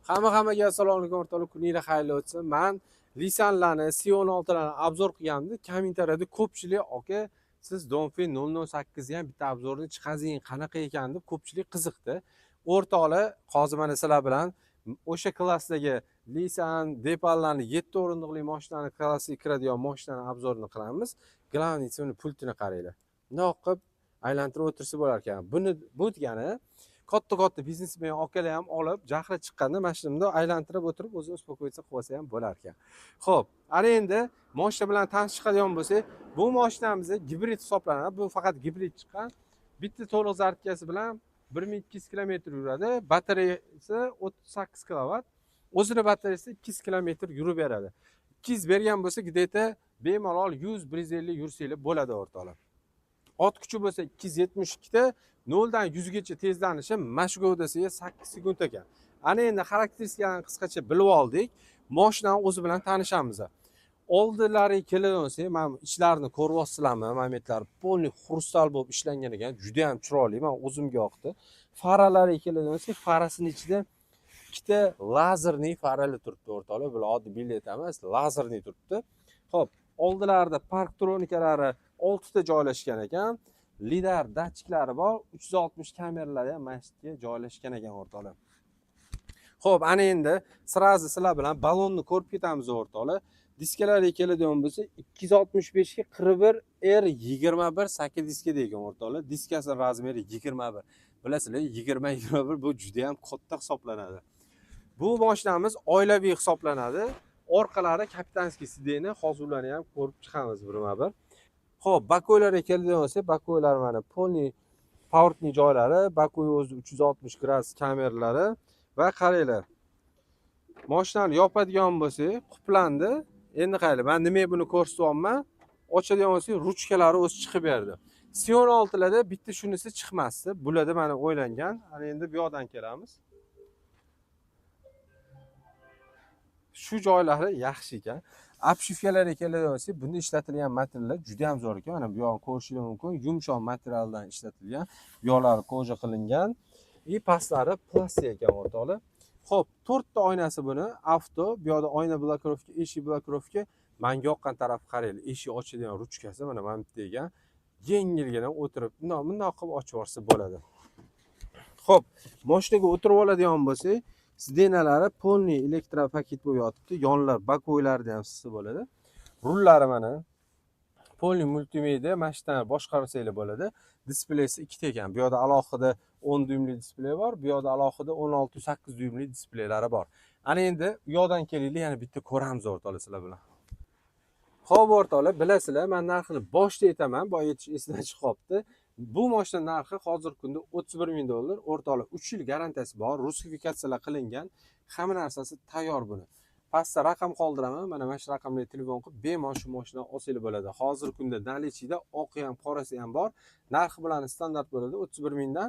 Hammaga assalomu alaykum o'rtoqlar, kuningiz xayrli o'tsin. Men Lisanlarni, C16larni obzor qilgandim. Kommentariyada ko'pchilik aka siz Donfen 008 ga ham bitta obzorni chiqazing, qanaqa ekan deb ko'pchilik qiziqdi. O'rtoqlar, hozir mana sizlar bilan o'sha klassdagi Lisan Depallarni 7 o'rindiqli mashinani klassiga kiradigan mashinani obzorini qilamiz. Glavniy uni pultini qaranglar. Bundoq qilib aylantirib o'tirsa bo'lar ekan. Bu degani katta biznesmen akalar ham olib jahli chiqqanda mana shu yerda aylantirib o'tirib o'zi uspokoyitsa qilib olsa ham bo'lar ekan. Xo'p, ana endi mashina bilan tanishib chiqadigan bo'lsak, bu mashinamiz gibrid hisoblanadi. Bu faqat gibrid chiqqan. Bitta to'liq zartkasi bilan 1200 kilometr yuradi. Batareyasi 38 kilovat. O'zini batareyasi 200 kilometr yurib beradi. 200 bergan bo'lsa, gideta bemalol 100-150 yursanglar bo'ladi o'rtoqlar. Ot kuchi bo'lsa 272 ta 0 dan 100 gacha tezlanishi mana gavdasiga 8 sekund ekan. Ana endi xarakteristikalarini qisqacha bilib oldik. Mashinani o'zi bilan tanishamiz. Oldilari keladigan, men ichlarini ko'ryapsizlarmi? Momentlar polni xrustal bo'lib ishlangan ekan, juda ham chiroyli. Men o'zimga yoqdi. Faralari keladigan, farasining ichida ikkita lazerli farali turibdi o'rtoqlar. Bu oddiy bilet emas, lazerli turibdi. Xo'p, oldilarida parktronikalari 6 ta joylashgan ekan. Lidar datchiklari bor, 360 kameralari ham mashinaga joylashgan ekan o'rtoqlar. Xo'p, ana endi sirazi sizlar bilan balonni ko'rib ketamiz o'rtoqlar. Diskalarga keladigan bo'lsa 265 ga 41 R21 8 diska degan o'rtoqlar. Diskasi razmeri 21. Bilasizlar, 20-21 bu juda ham katta hisoblanadi. Bu mashinamiz oilaviy hisoblanadi. Orqalari kapitanskiy sideni, hozir ularni ham ko'rib chiqamiz birma-bir. Xo'p, bakoylarga keladigan bo'lsak, bakoylar mana polni powertni joylari, bakoy o'zi 360 gradus kameralari va qaranglar. Mashinani yopadigan bo'lsak, quplandi. Endi qaranglar, men nimaga buni ko'rsatyapman? Ochadigan bo'lsak, ruchkalari o'zi chiqib berdi. C16larda bitta shunisi chiqmasdi. Bularda mana o'ylangan. Ana endi bu yoqdan kelamiz. Shu joylari yaxshi ekan. Apshifkalarga keladigan bo'lsak, bunda ishlatilgan materiallar juda ham zo'r ekan. Mana bu yoqni ko'rishingiz mumkin. Yumshoq materialdan ishlatilgan. Bu yoqlari koja qilingan. Pastlari plastik ekan o'rtoqlar. Xo'p, 4 ta oynasi buni, avto, bu yoqda oyna blokirovka, eshik blokirovka. Menga yoqqan taraf qaranglar, eshik ochadigan ruchkasi mana bitta ekan. Yengilgina o'tirib, bundoq qilib ochib yuborsa bo'ladi. Xo'p, mashinaga o'tirib oladigan bo'lsak, sidenalari polni elektropaket bo'lib yotibdi. Yonlar bakoylarida ham sisi bo'ladi. Rullari mana polni multimedia mashinalar boshqarsanglar bo'ladi. Displeysi 2 ta ekan. Bu yoqda alohida 10 dyumli displey bor, bu yoqda alohida 16-8 dyumli displeylari bor. Ana endi u yoqdan kelinglar, yana bitta ko'ramiz o'rtoqlar sizlar bilan. Xo'p o'rtoqlar, bilasizlar, men narxini boshda aytaman, boya aytish esdan chiqib qolibdi. Bu mashina narxi hozirgi kunda 31 ming dollar. O'rtoqlar, 3 yil garantiyasi bor, rusifikatsiyalar qilingan, hamma narsasi tayyor buni. Pastda raqam qoldiraman, mana shu raqamga telefon qilib bemalol shu mashinani olsanglar bo'ladi. Hozirgi kunda nalichida oqi ham, qorasi ham bor. Narxi bilan standart bo'ladi, 31 mingdan.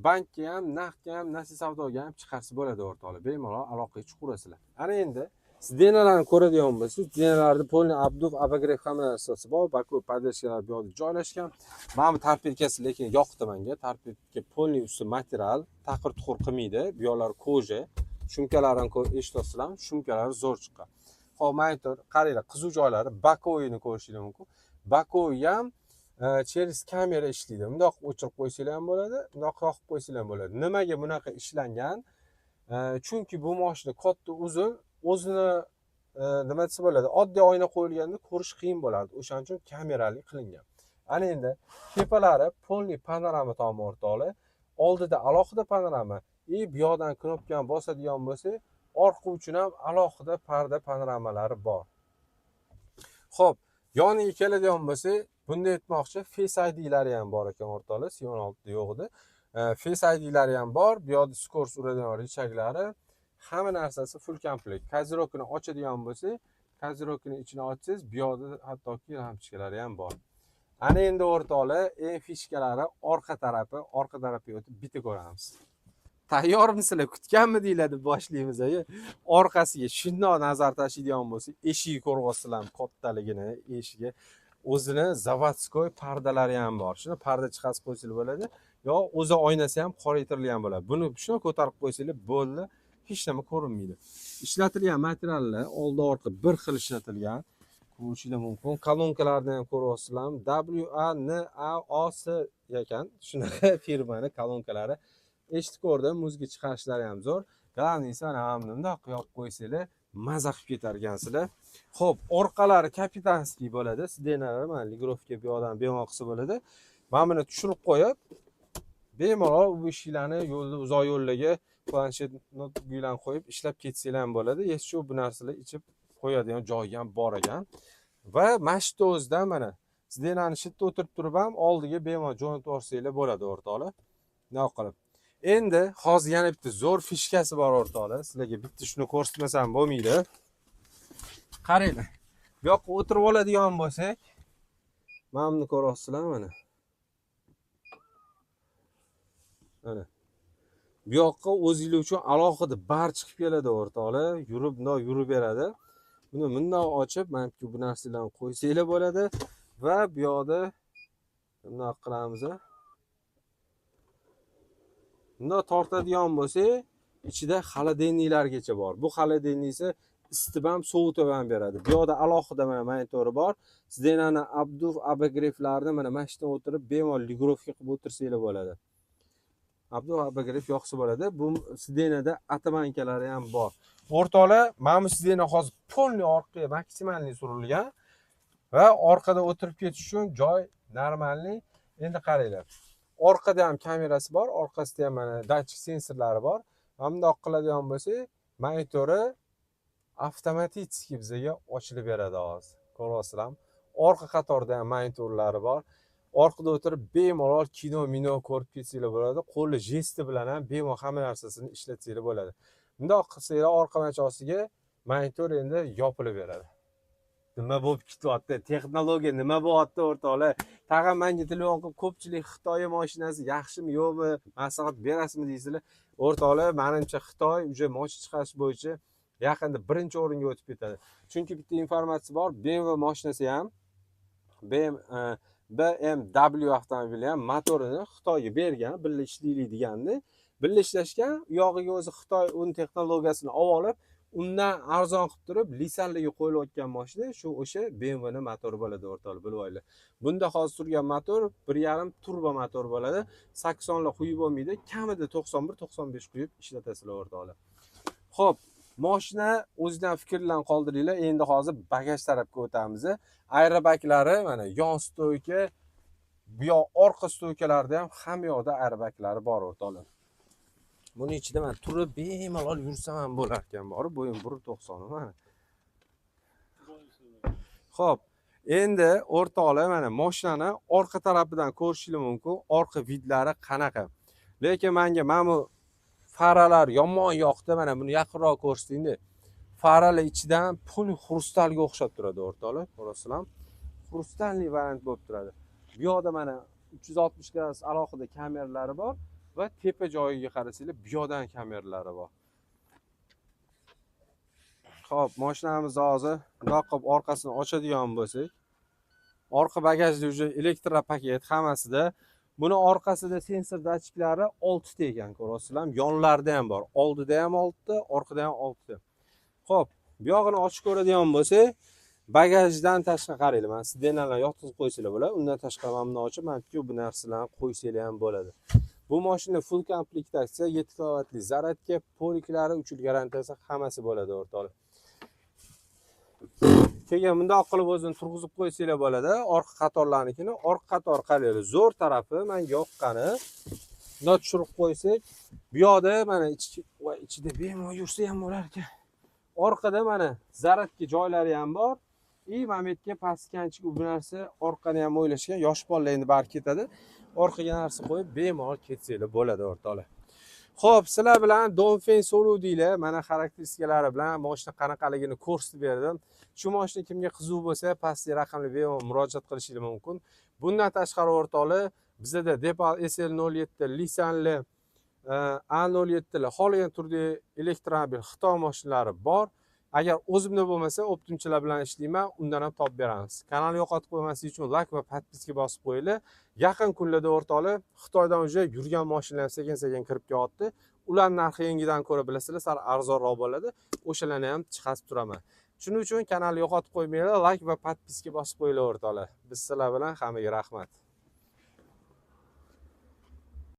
Bankka ham, naqdga ham, nasi savdoga ham chiqarsa bo'ladi o'rtoqlar. Bemalol aloqaga chiqaverasizlar. Ana endi sidenalarni ko'radigan bo'lsangiz, sidenalarda polni abduf, abagrev hamma narsasi bor. Baku podeshkalar bu yoqda joylashgan. Mana bu tarpedkasi lekin yoqdi menga. Tarpedka polni usti material, taqir-tuqur qilmaydi. Bu yoqlar koja. Shumkalarini eshitasizlarmi? Shumkalari zo'r chiqqan. Xo'p, monitor, qaranglar, qizuv joylari bakoyini ko'rishingiz mumkin. Bakoy ham через kamera ishlaydi. Bundoq o'chirib qo'ysanglar ham bo'ladi, bundoq yoqib qo'ysanglar ham bo'ladi. Nimaga bunaqa ishlangan? Chunki bu mashina katta uzun, o'zini nima desa bo'ladi, oddiy oyna qo'yilganda ko'rish qiyin bo'lardi. O'shaning uchun kamerali qilingan. Ana endi tepalari polni panorama tom o'rtoqlar. Oldida alohida panorama, bu yoqdan knopkani bosadigan bo'lsa, orqa uchun ham alohida parda panoramalari bor. Xo'p, yoniga keladigan bo'lsa, bunda aytmoqchi, Face ID'lari ham bor ekan o'rtoqlar, C16 yo'q edi. Face ID'lari ham bor, bu yoqda skors uradigan richaklari, hamma narsasi full komplekt. Kozirokni ochadigan bo'lsa, kozirokni ichini ochsangiz, bu yoqda hattoki lampochkalari ham bor. Ana endi o'rtoqlar, eng fishkalari orqa tarafiga o'tib bitta ko'ramiz. Tayyormisizlar, kutganmidinglar deb boshlaymiz. Orqasiga shundoq nazar tashlaydigan bo'lsa, eshigi ko'ryapsizlarmi, kattaligini, eshigi o'zini zavodskoy pardalari ham bor. Shuni parda chiqazib qo'ysangiz bo'ladi. yo o'zi oynasi ham qoraytirilgan bo'ladi. Buni shuna ko'tarib qo'ysanglar bo'ldi, hech nima ko'rinmaydi. Ishlatilgan materiallar oldi orqa bir xil ishlatilgan. Ko'rishingiz mumkin. Kolonkalarni ham ko'ryapsizlarmi? WANAOS ekan. Shunaqa firmani kolonkalari. Eshitib ko'rdim, muzika chiqarishlari ham zo'r. Glavniysi mana bundoq qilib qo'ysanglar, maza qilib ketar ekansizlar. Xo'p, orqalari kapitanskiy bo'ladi. Sidenalari mana ligrovka bu odam bemalol qilsa bo'ladi. Mana buni tushirib qo'yib, bemalol bu ishlarni yo'lda uzoq yo'llarga planshet notebooklarni qo'yib ishlab ketsanglar ham bo'ladi. Shu bu narsalar ichib qo'yadigan joyi ham bor ekan. Va mashina o'zidan mana sidenani shitda o'tirib turib ham oldiga bemalol jo'natib yuborsanglar bo'ladi o'rtoqlar. Nima qilib. Endi hozir yana bitta zo'r fishkasi bor o'rtoqlar. Sizlarga bitta shuni ko'rsatmasam bo'lmaydi. Qaranglar. Bu yoqqa o'tirib oladigan bo'lsak, mana buni ko'ryapsizlar mana. Mana. Bu yoqqa o'zinglar uchun alohida bar chiqib keladi o'rtoqlar. Yurib beradi. Buni bundoq ochib, mana bu narsalarni qo'ysanglar bo'ladi va bu yoqda bundoq qilamiz. Bundoq tortadigan bo'lsa, ichida xolodilniklargacha bor. Bu xolodilnikni isitib ham sovutib ham beradi. Bu yoqda alohida mana monitori bor. Sizlarni abogreflarni mana mashina o'tirib bemalol ligrovka qilib o'tirsanglar bo'ladi. Abogref yoqsa bo'ladi. Bu sidenada atamankalari ham bor. O'rtoqlar, mana bu sidena hozir polni orqaga maksimalni surilgan va orqada o'tirib ketish uchun joy normalniy. Endi qaranglar. Orqada ham kamerasi bor, orqasida ham mana datchik sensorlari bor. Bundoq qiladigan bo'lsa, monitori avtomatik bizga ochilib beradi hozir. Ko'ryapsizlarmi? Orqa qatorda ham monitorlari bor. Orqada o'tirib bemalol kino ko'rib ketsanglar bo'ladi. Qo'li jesti bilan ham bemalol hamma narsasini ishlatsanglar bo'ladi. Bundoq qilsanglar orqa machosiga monitor endi yopilib beradi. Nima bo'lib ketyapti? Texnologiya nima bo'lyapti o'rtoqlar? Tag'in menga telefon qilib ko'pchilik Xitoy mashinasi yaxshimi, yo'qmi, maslahat berasizmi deysizlar. O'rtoqlar, menimcha Xitoy uje mashina chiqarish bo'yicha yaqinda birinchi o'ringa o'tib ketadi. Chunki bitta informatsiya bor, BMW mashinasi ham BMW avtomobili ham motorini Xitoyga bergan, birga ishlaylik degandi. Birga ishlashgan, u yog'iga o'zi Xitoy uning texnologiyasini olib, undan arzon qilib turib, lisanlarga qo'yilayotgan mashina shu o'sha BMW ning motori bo'ladi o'rtoqlar, bilib olinglar. Bunda hozir turgan motor 1.5 turbo motor bo'ladi. 80 lar quyib bo'lmaydi, kamida 91-95 quyib ishlatasizlar o'rtoqlar. Xo'p, mashina o'zidan fikrlarni qoldiringlar. Endi hozir bagaj tarafga o'tamiz. Aerobaglari mana yon stoyka, bu yoq orqa stoykalarda ham hamma yoqda aerobaglari bor o'rtoqlar. Buning ichida men turib bemalol yursam ham bo'lar ekan, bor bo'yim 1.90 mana. Xo'p, endi o'rtoqlar mana mashinani orqa tarafidan ko'rishingiz mumkin. Orqa vidlari qanaqa. Lekin menga mana bu faralar yomon yoqdi. Mana buni yaqinroq ko'rsatingda. Faralar ichidan pul xrustalga o'xshab turadi o'rtoqlar. Ko'rasizlarmi? Xrustalli variant bo'lib turadi. Bu yoqda mana 360 gradus alohida kameralari bor va tepa joyiga qarasanglar, bu yoqdan kameralari bor. Xo'p, mashinamiz hozir bundoq qilib orqasini ochadigan bo'lsak, orqa bagajda uje elektropaket hammasida. Buni orqasida sensor datchiklari 6 ta ekan, ko'rasizlarmi? Yonlarida ham bor. Oldida ham 6 ta, orqada ham 6 ta. Xo'p, bu yog'ini ochib ko'radigan bo'lsak, bagajdan tashqari qaranglar. Mana sidenalarni yotqizib qo'ysanglar bo'ladi. Undan tashqari mana buni ochib, mana bu narsalarni qo'ysanglar ham bo'ladi. Bu mashina full komplektatsiya, 7 kilovatli zaryadka, poliklari, 3 yil garantiyasi hammasi bo'ladi o'rtoqlar. Keyin bundoq qilib o'zini turg'izib qo'ysanglar bo'ladi. Orqa qatorlarnikini, orqa qator qaranglar, zo'r tarafi menga yoqqani. Bundoq tushirib qo'ysak, bu yoqda mana ichida bemalol yursa ham bo'lar ekan. Orqada mana zaryadka joylari ham bor. Momentga pastkanchik bu narsa orqani ham o'ylashgan, yosh bolalar endi bari ketadi. Orqaga narsa qo'yib bemalol ketsanglar bo'ladi o'rtoqlar. Xo'p, sizlar bilan Dongfeng so'ruvdinglar. Mana xarakteristikalari bilan mashina qanaqaligini ko'rsatib berdim. Shu mashina kimga qiziq bo'lsa, pastki raqamga bemalol murojaat qilishingiz mumkin. Bundan tashqari o'rtoqlar, bizda Depal SL07, Lisanli, A07 xohlagan turdagi elektromobil Xitoy mashinalari bor. Agar o'zimda bo'lmasa, optimchilar bilan ishlayman, undan ham topib beramiz. Kanalni yo'qotib qo'ymaslik uchun like va podpiska bosib qo'yinglar. Yaqin kunlarda o'rtoqlar, Xitoydan уже yurgan mashinalar sekin-sekin kirib kelyapti. Ular narxi yangidan ko'ra bilasizlar, sal arzonroq bo'ladi. O'shalarni ham chiqarib turaman. Shuning uchun kanalni yo'qotib qo'ymanglar, like va podpiska bosib qo'yinglar o'rtoqlar. Biz sizlar bilan hammaga rahmat.